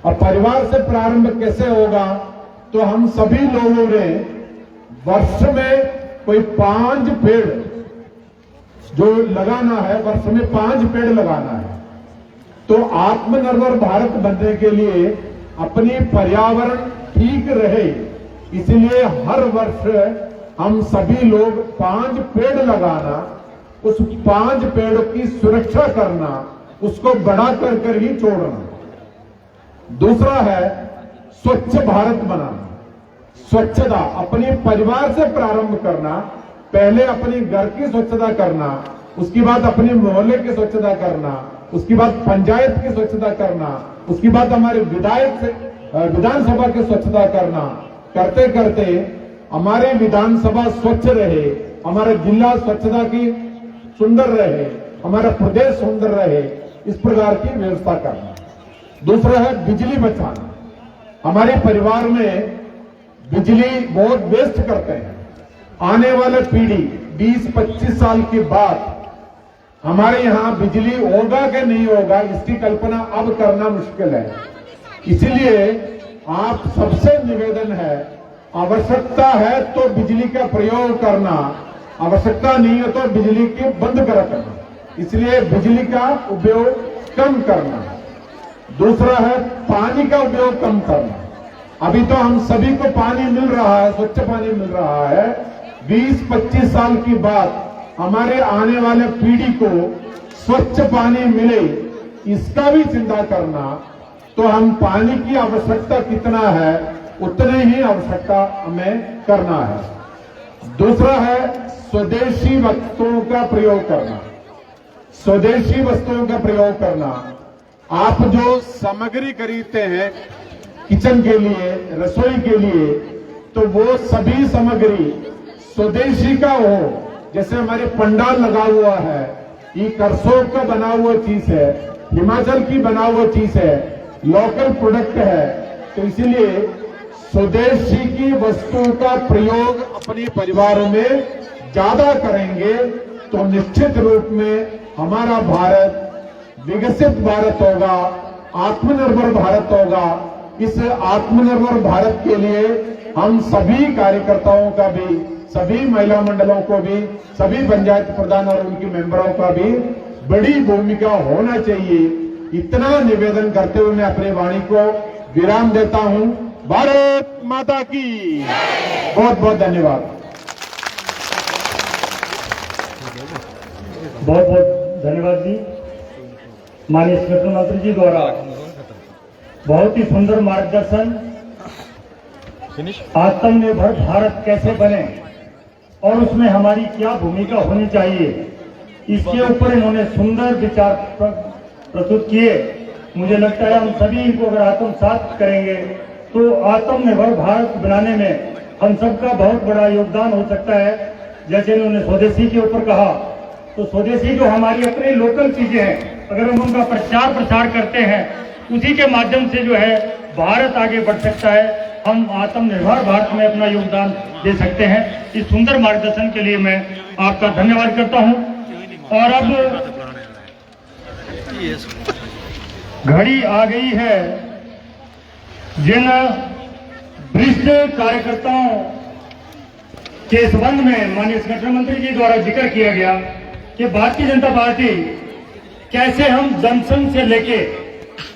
और परिवार से प्रारंभ कैसे होगा? तो हम सभी लोगों ने वर्ष में कोई 5 पेड़ जो लगाना है, वर्ष में 5 पेड़ लगाना है। तो आत्मनिर्भर भारत बनने के लिए अपनी पर्यावरण ठीक रहे, इसलिए हर वर्ष हम सभी लोग 5 पेड़ लगाना, उस 5 पेड़ों की सुरक्षा करना, उसको बड़ा कर ही छोड़ना। दूसरा है स्वच्छ भारत बनाना। स्वच्छता अपने परिवार से प्रारंभ करना, पहले अपने घर की स्वच्छता करना, उसके बाद अपने मोहल्ले की स्वच्छता करना, उसके बाद पंचायत की स्वच्छता करना, उसके बाद हमारे विधानसभा की स्वच्छता करना। करते करते हमारे विधानसभा स्वच्छ रहे, हमारा जिला स्वच्छता की सुंदर रहे, हमारा प्रदेश सुंदर रहे, इस प्रकार की व्यवस्था करना। दूसरा है बिजली बचाना। हमारे परिवार में बिजली बहुत वेस्ट करते हैं। आने वाले पीढ़ी 20-25 साल के बाद हमारे यहां बिजली होगा कि नहीं होगा, इसकी कल्पना अब करना मुश्किल है। इसलिए आप सबसे निवेदन है, आवश्यकता है तो बिजली का प्रयोग करना, आवश्यकता नहीं है तो बिजली की बंद करना। इसलिए बिजली का उपयोग कम करना। दूसरा है पानी का उपयोग कम करना। अभी तो हम सभी को पानी मिल रहा है, स्वच्छ पानी मिल रहा है। 20-25 साल की बात हमारे आने वाले पीढ़ी को स्वच्छ पानी मिले, इसका भी चिंता करना। तो हम पानी की आवश्यकता कितना है, उतने ही आवश्यकता हमें करना है। दूसरा है स्वदेशी वस्तुओं का प्रयोग करना। स्वदेशी वस्तुओं का प्रयोग करना, आप जो सामग्री खरीदते हैं किचन के लिए, रसोई के लिए, तो वो सभी सामग्री स्वदेशी का हो। जैसे हमारे पंडाल लगा हुआ है, ये करसोग का बना हुआ चीज है, हिमाचल की बना हुआ चीज है, लोकल प्रोडक्ट है। तो इसीलिए स्वदेशी की वस्तुओं का प्रयोग अपने परिवारों में ज्यादा करेंगे तो निश्चित रूप में हमारा भारत विकसित भारत होगा, आत्मनिर्भर भारत होगा। इस आत्मनिर्भर भारत के लिए हम सभी कार्यकर्ताओं का भी, सभी महिला मंडलों को भी, सभी पंचायत प्रधान और उनके मेंबरों का भी बड़ी भूमिका होना चाहिए। इतना निवेदन करते हुए मैं अपनी वाणी को विराम देता हूं। भारत माता की बहुत बहुत धन्यवाद। बहुत बहुत धन्यवाद जी। माननीय स्मृति मंत्री जी द्वारा बहुत ही सुंदर मार्गदर्शन, आत्मनिर्भर भारत कैसे बने और उसमें हमारी क्या भूमिका होनी चाहिए, इसके ऊपर इन्होंने सुंदर विचार प्रस्तुत किए। मुझे लगता है हम सभी इनको अगर आत्मसात करेंगे तो आत्मनिर्भर भारत बनाने में हम सबका बहुत बड़ा योगदान हो सकता है। जैसे इन्होंने स्वदेशी के ऊपर कहा, तो स्वदेशी जो हमारी अपनी लोकल चीजें हैं, अगर हम उनका प्रचार प्रसार करते हैं, उसी के माध्यम से जो है भारत आगे बढ़ सकता है। हम आत्मनिर्भर भारत में अपना योगदान दे सकते हैं। इस सुंदर मार्गदर्शन के लिए मैं आपका धन्यवाद करता हूं। और अब घड़ी आ गई है जिन वरिष्ठ कार्यकर्ताओं के संबंध में माननीय संगठन मंत्री जी द्वारा जिक्र किया गया कि भारतीय जनता पार्टी कैसे हम जनसंघ से लेके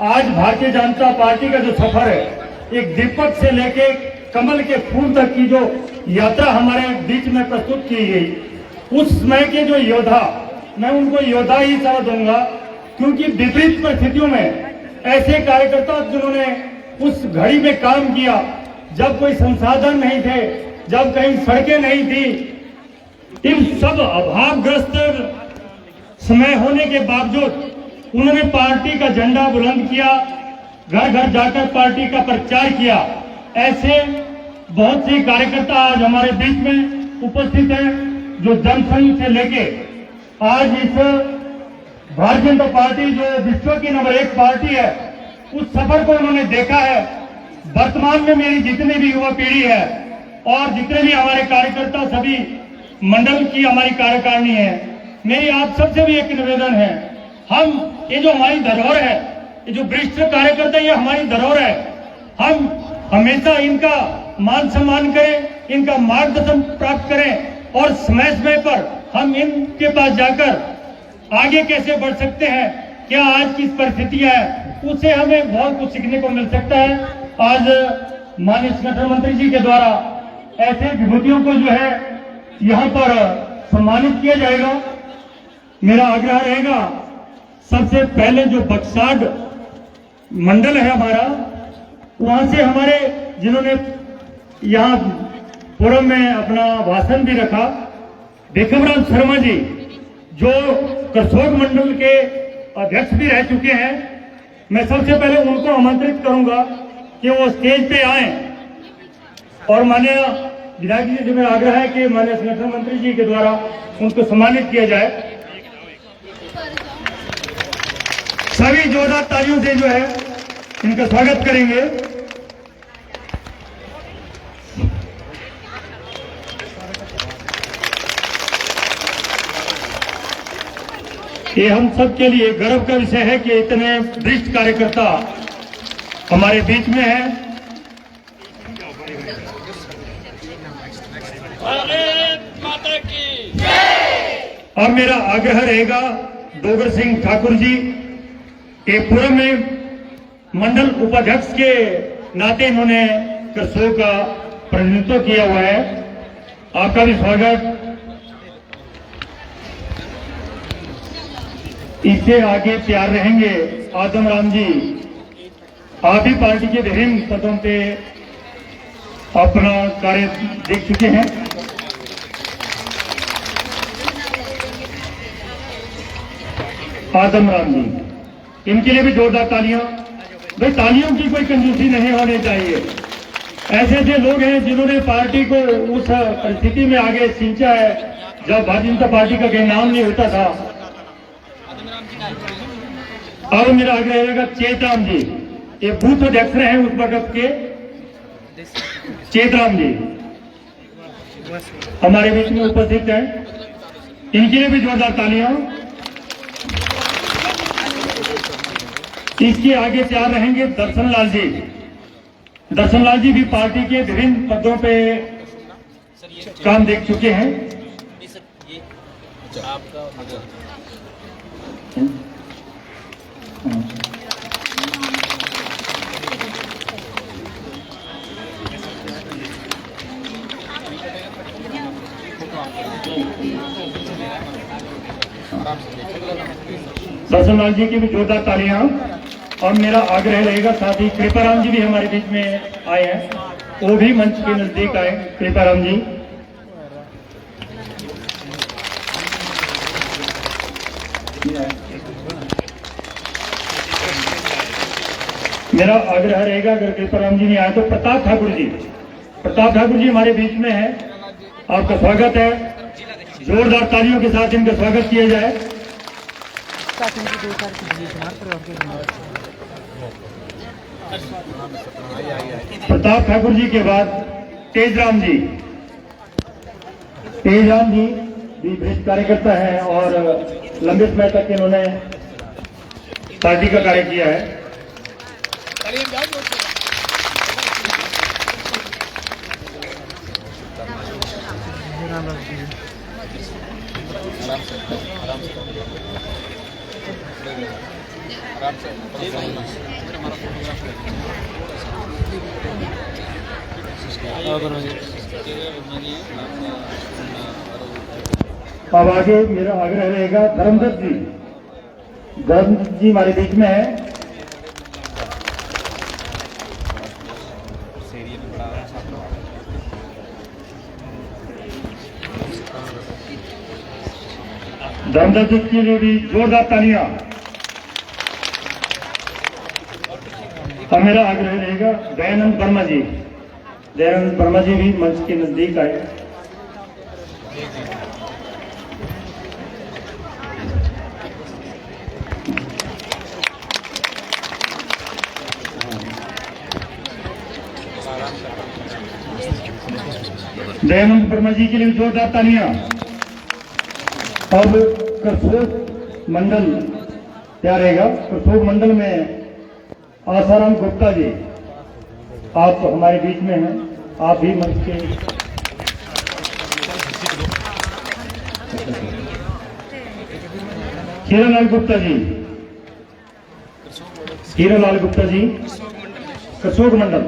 आज भारतीय जनता पार्टी का जो सफर है, एक दीपक से लेके कमल के फूल तक की जो यात्रा हमारे बीच में प्रस्तुत की गई, उस समय के जो योद्धा, मैं उनको योद्धा ही समझ दूंगा, क्योंकि विपरीत परिस्थितियों में ऐसे कार्यकर्ता जिन्होंने उस घड़ी में काम किया जब कोई संसाधन नहीं थे, जब कहीं सड़कें नहीं थी, इन सब अभावग्रस्त समय होने के बावजूद उन्होंने पार्टी का झंडा बुलंद किया, घर घर जाकर पार्टी का प्रचार किया। ऐसे बहुत से कार्यकर्ता आज हमारे बीच में उपस्थित हैं जो जनसंघ से लेके आज इस भारतीय जनता पार्टी जो विश्व की नंबर 1 पार्टी है, उस सफर को उन्होंने देखा है। वर्तमान में मेरी जितनी भी युवा पीढ़ी है और जितने भी हमारे कार्यकर्ता, सभी मंडल की हमारी कार्यकारिणी है, मेरी आप सबसे भी एक निवेदन है, हम ये जो हमारी धरोहर है, ये जो वरिष्ठ कार्यकर्ता, ये हमारी धरोहर है, हम हमेशा इनका मान सम्मान करें, इनका मार्गदर्शन प्राप्त करें और समय समय पर हम इनके पास जाकर आगे कैसे बढ़ सकते हैं, क्या आज की परिस्थितियां है, उससे हमें बहुत कुछ सीखने को मिल सकता है। आज माननीय संगठन मंत्री जी के द्वारा ऐसे विभूतियों को जो है यहाँ पर सम्मानित किया जाएगा। मेरा आग्रह रहेगा, सबसे पहले जो बक्साड मंडल है हमारा, वहां से हमारे जिन्होंने यहाँ फोरम में अपना भाषण भी रखा, भिखमराम शर्मा जी जो करसोग मंडल के अध्यक्ष भी रह चुके हैं, मैं सबसे पहले उनको आमंत्रित करूंगा कि वो स्टेज पे आए और माननीय विधायक जी से मेरा आग्रह है कि माननीय संगठन मंत्री जी के द्वारा उनको सम्मानित किया जाए। सभी जोरदार तालियों से जो है इनका स्वागत करेंगे। ये हम सब के लिए गर्व का विषय है कि इतने वरिष्ठ कार्यकर्ता हमारे बीच में हैं। भारत माता की जय। अब मेरा आग्रह रहेगा, डोगर सिंह ठाकुर जी के पूर्व में मंडल उपाध्यक्ष के नाते इन्होंने करसोग का प्रतिनिधित्व किया हुआ है, आपका भी स्वागत। इससे आगे तैयार रहेंगे आदम राम जी, आप भी पार्टी के विभिन्न पदों पे अपना कार्य देख चुके हैं। आदम राम जी, इनके लिए भी जोरदार तालियां। भाई तालियों की कोई कंजूसी नहीं होनी चाहिए। ऐसे ऐसे लोग हैं जिन्होंने पार्टी को उस परिस्थिति में आगे खींचा है जब भारतीय जनता पार्टी का कहीं नाम नहीं होता था। अब मेरा आग्रह रहेगा चेतराम जी, ये बूथ अध्यक्ष रहे उस वक्त के चेतराम जी हमारे बीच में उपस्थित हैं, इनके लिए भी जोरदार तालियां। इसके आगे तैयार रहेंगे दर्शन लाल जी। दर्शन लाल जी भी पार्टी के विभिन्न पदों पे काम देख चुके हैं। दर्शन लाल जी की भी जोरदार तालियां। और मेरा आग्रह रहेगा, साथ ही कृपाराम जी भी हमारे बीच में आए हैं, वो भी मंच के नजदीक आए। कृपाराम जी, मेरा आग्रह रहेगा, अगर कृपाराम जी नहीं आए तो प्रताप ठाकुर जी हमारे बीच में है, आपका स्वागत है। जोरदार तालियों के साथ इनका स्वागत किया जाए। प्रताप ठाकुर जी के बाद तेजराम जी भी वरिष्ठ कार्यकर्ता हैं और लंबे समय तक इन्होंने पार्टी का कार्य किया है। अब आगे मेरा आग्रह रहेगा, धर्मदत्त जी हमारे बीच में है। धर्मदत्त जी के लिए भी जोरदार तालियां। अब मेरा आग्रह रहेगा, दयानंद वर्मा जी भी मंच के नजदीक आए। दयानंद वर्मा जी के लिए जोरदार तालियां। अब करसोग मंडल क्या रहेगा? करसोग मंडल में आसाराम गुप्ता जी, आप हमारे बीच में हैं, आप भी मंच के। हीरालाल गुप्ता जी करसोग मंडल।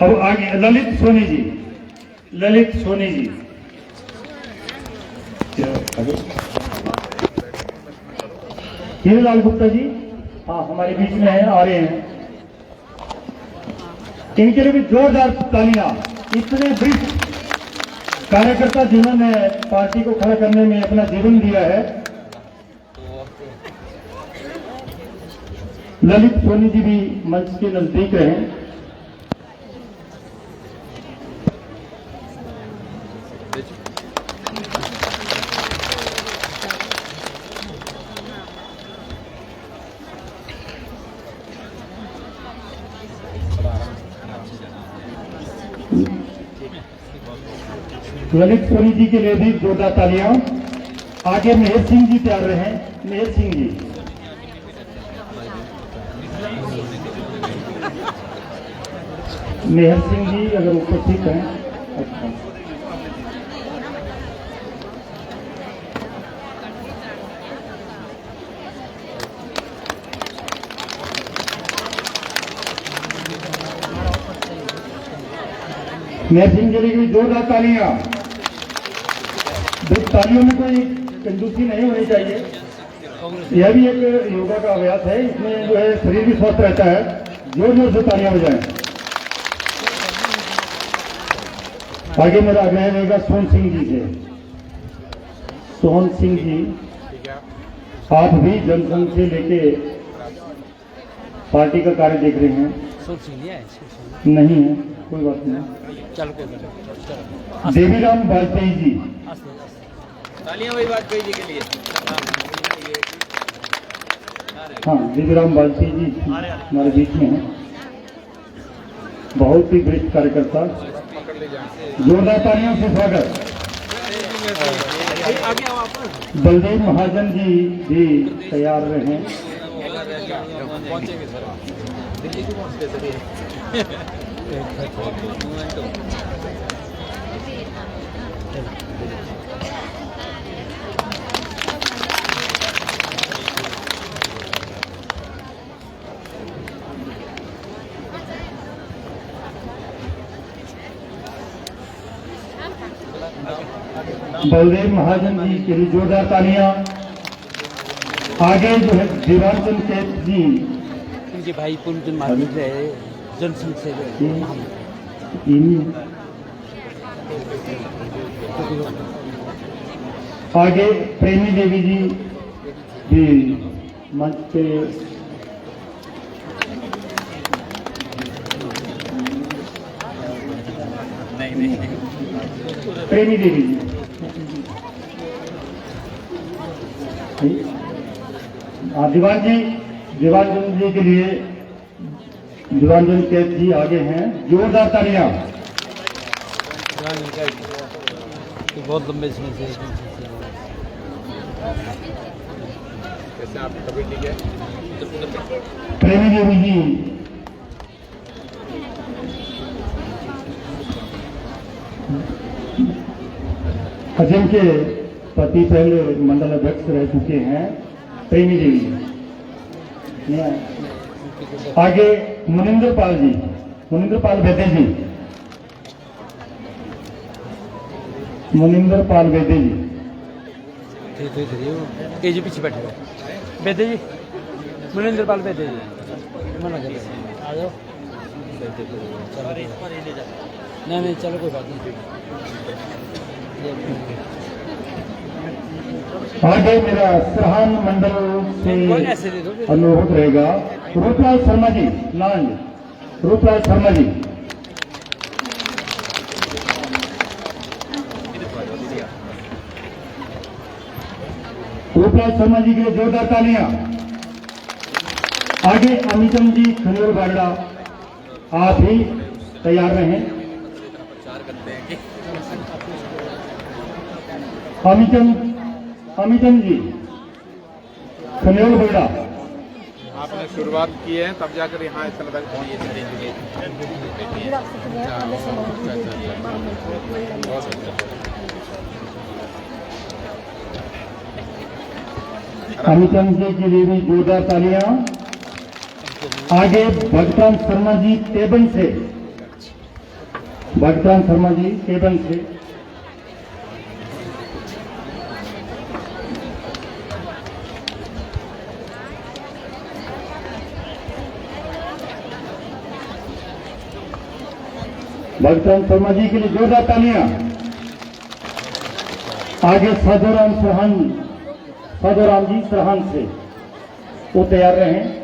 अब आगे ललित सोनी जी हीरालाल गुप्ता जी, हाँ हमारे बीच में है, आ रहे हैं। इनके लिए भी जोरदार तालियां। इतने वरिष्ठ कार्यकर्ता जिन्होंने पार्टी को खड़ा करने में अपना जीवन दिया है। ललित सोनी जी भी मंच के नजदीक रहे। ललित सोनी जी के लिए भी जोरदार तालियां। आगे मेहर सिंह जी तैयार रहे। मेहर सिंह जी अगर उपस्थित हैं। अच्छा, मेहर सिंह के लिए भी जोरदार तालियां। तालियों में कोई कंजूसी नहीं होनी चाहिए। यह भी एक योगा का अभ्यास है, इसमें जो है शरीर भी स्वस्थ रहता है। जोर जोर से तालियां बजाएं। आगे मेरा आग्रह रहेगा सोहन सिंह जी से। सोहन सिंह जी, आप भी जनसंघ से लेके पार्टी का कार्य देख रहे हैं। नहीं है, कोई बात नहीं। देवीराम वाजपेयी जी, तालियां वाजपेयी जी के लिए। हाँ, देवीराम वाजपेयी जी हमारे बीच में हैं, बहुत ही वरिष्ठ कार्यकर्ता। जोरदार तालियों से स्वागत। बलदेव महाजन जी भी तैयार रहे। बलदेव महाजन जी के लिए जोरदार तालियां। आगे जो है दीवानचंद सेठ जी, उनके भाई पुनचंद मालिक रहे जनसंघ से। आगे प्रेमी देवी जी भी मंच पे प्रेमी देवी जी। दीवानचंद जी के लिए दीवानचंद कैद जी आगे हैं, जोरदार तालियां। बहुत लंबे समय से कैसे आप कबड्डी के प्रेमी देवी जी अजम के पति पहले मंडल अध्यक्ष रह चुके हैं, प्रेमी देवी जी। आगे मुनिंदर पाल जी, मुनिंदर पाल वैद्य जी, मुनिंदर पाल वैद्य जी। ये जो पीछे बैठे हुए वैद्य जी, मुनिंदर पाल वैद्य जी, मना कर आ जाओ। नहीं चलो कोई बात नहीं। आगे मेरा सरहान मंडल से अनुरोध रहेगा, रूपलाल शर्मा जी, लांज रूपलाल शर्मा जी। रूपलाल शर्मा जी के लिए जोरदार तालियां। आगे अमितम जी खनियोल बागड़ा, आप भी तैयार रहें। अमितम जी खनियोल बागड़ा, आपने शुरुआत की है तब जाकर यहाँ इस तक पहुँचे। अमितम जी के लिए भी जोरदार तालियां। आगे भगतान शर्मा जी टेबन से, भगतान शर्मा जी टेबन से। भगतान शर्मा जी के लिए जोरदार तालियां। आगे साधुराम जी सरहान से, वो तैयार रहें।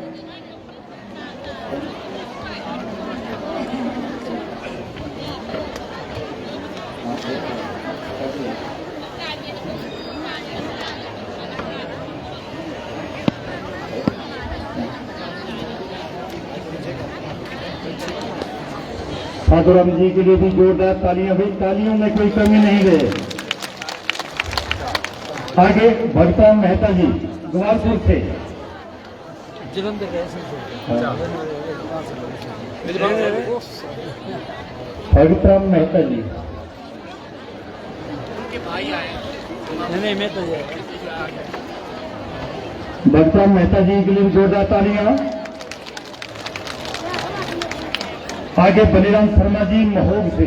साधुराम जी के लिए भी जोरदार तालियां। भाई तालियों में कोई कमी नहीं रहे। आगे भगतान मेहता जी ग्वालपुर से, जलंधर भगतान मेहता जी। नहीं मैं तो भगतान मेहता जी के लिए जोरदार तालियां। आगे बलिराम शर्मा जी महोग से,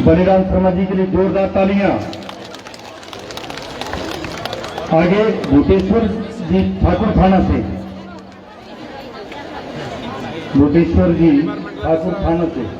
बलिराम शर्मा जी के लिए जोरदार तालियां। आगे भूतेश्वर जी ठाकुर थाना से, भूतेश्वर जी ठाकुर थाना से।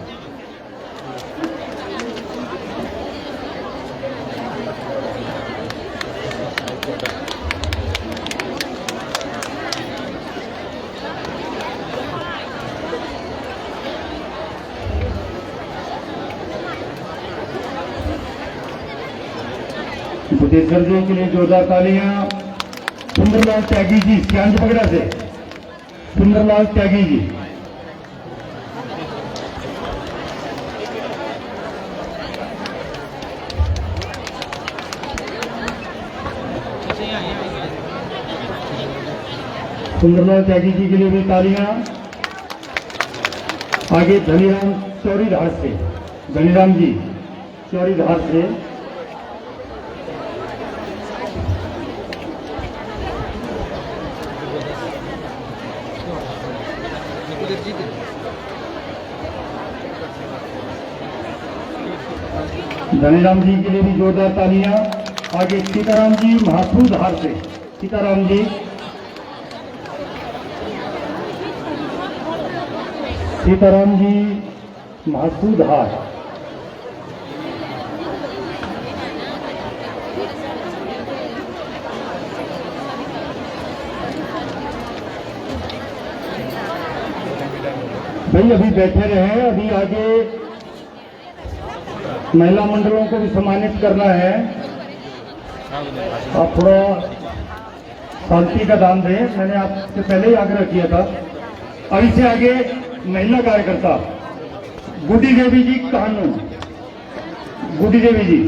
भूतेश्वर जी के लिए जोरदार तालियां। सुंदरलाल त्यागी जी सियांज पगड़ा से, सुंदरलाल त्यागी जी। सुंदरलाल त्यागी जी के लिए भी तालियां। आगे धनीराम चौरीधार से, धनीराम जी चौरीधार से। धनीराम जी के लिए भी जोरदार तालियां। आगे सीताराम जी महासूधार से, सीताराम जी, सीताराम जी महासूधार। भाई अभी बैठे रहे, अभी आगे महिला मंडलों को भी सम्मानित करना है। आप थोड़ा शांति का दान दें, मैंने आपसे पहले ही आग्रह किया था। अब इससे आगे महिला कार्यकर्ता गुड्डी देवी जी कानू, गुड्डी देवी जी